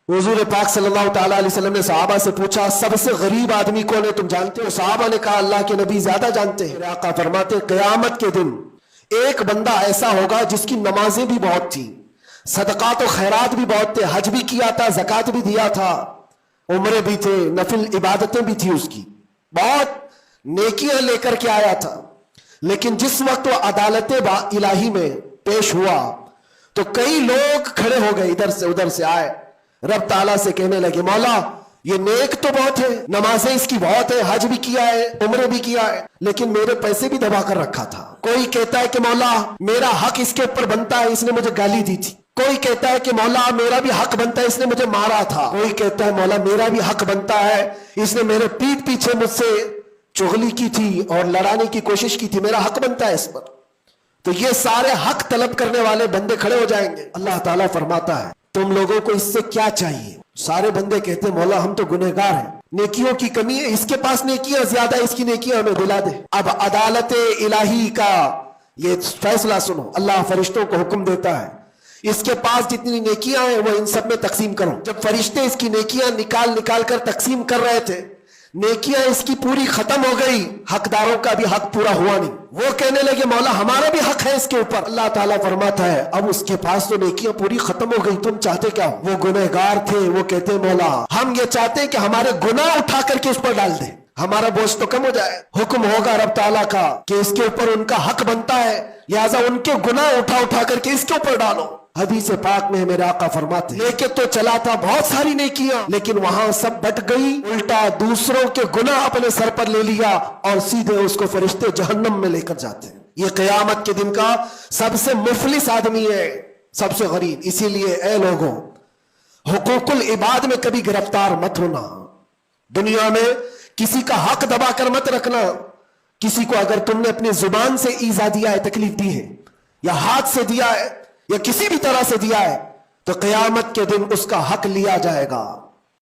हुजूर पाक सल्लल्लाहु ताला अलैहि वसल्लम ने सहाबा से पूछा, सबसे गरीब आदमी कौन है, तुम जानते हो? सहाबा ने कहा, अल्लाह के नबी ज्यादा जानते हैं। आका फरमाते, क़यामत के दिन एक बंदा ऐसा होगा जिसकी नमाजें भी बहुत थी, सदकात और खैरात भी बहुत थे, हज भी किया था, ज़कात भी दिया था, उम्रे भी थे, नफिल इबादतें भी थी, उसकी बहुत नेकियां लेकर के आया था। लेकिन जिस वक्त वो अदालत इलाही में पेश हुआ तो कई लोग खड़े हो गए, इधर से उधर से आए, रब ताला से कहने लगे, मौला ये नेक तो बहुत है, नमाजें इसकी बहुत है, हज भी किया है, उम्रे भी किया है, लेकिन मेरे पैसे भी दबा कर रखा था। कोई कहता है कि मौला मेरा हक इसके ऊपर बनता है, इसने मुझे गाली दी थी। कोई कहता है कि मौला मेरा भी हक बनता है, इसने मुझे मारा था। कोई कहता है मौला मेरा भी हक बनता है, इसने मेरे पीठ पीछे मुझसे चुगली की थी और लड़ाने की कोशिश की थी, मेरा हक बनता है इस पर। तो ये सारे हक तलब करने वाले बंदे खड़े हो जाएंगे। अल्लाह ताला फरमाता है, तुम लोगों को इससे क्या चाहिए? सारे बंदे कहते हैं, मौला हम तो गुनहगार हैं, नेकियों की कमी है, इसके पास नेकियां ज्यादा है, इसकी नेकियां हमें दिला दे। अब अदालत इलाही का ये फैसला सुनो, अल्लाह फरिश्तों को हुक्म देता है, इसके पास जितनी नेकियां हैं वो इन सब में तकसीम करो। जब फरिश्ते इसकी नेकियां निकाल निकाल कर तकसीम कर रहे थे, नेकियां इसकी पूरी खत्म हो गई, हकदारों का भी हक पूरा हुआ नहीं। वो कहने लगे, मौला हमारा भी हक है इसके ऊपर। अल्लाह ताला फरमाता है, अब उसके पास तो नेकियां पूरी खत्म हो गई, तुम चाहते क्या हो? वो गुनहगार थे, वो कहते, मौला हम ये चाहते हैं कि हमारे गुनाह उठा करके उस पर डाल दे, हमारा बोझ तो कम हो जाए। हुक्म होगा रब ताला का कि इसके ऊपर उनका हक बनता है, लिहाजा उनके गुनाह उठा उठा करके इसके ऊपर डालो। हदीस पाक में मेरे आका फरमाते, लेके तो चला था बहुत सारी नेकियां, लेकिन वहां सब बट गई, उल्टा दूसरों के गुनाह अपने सर पर ले लिया और सीधे उसको फरिश्ते जहन्नम में लेकर जाते हैं। ये क़यामत के दिन का सबसे मुफलिस आदमी है, सबसे गरीब। इसीलिए ए लोगों, हुकूकुल इबाद में कभी गिरफ्तार मत होना। दुनिया में किसी का हक दबा कर मत रखना। किसी को अगर तुमने अपनी जुबान से ईजा दिया है, तकलीफ दी है, या हाथ से दिया है, या किसी भी तरह से दिया है, तो क़यामत के दिन उसका हक लिया जाएगा।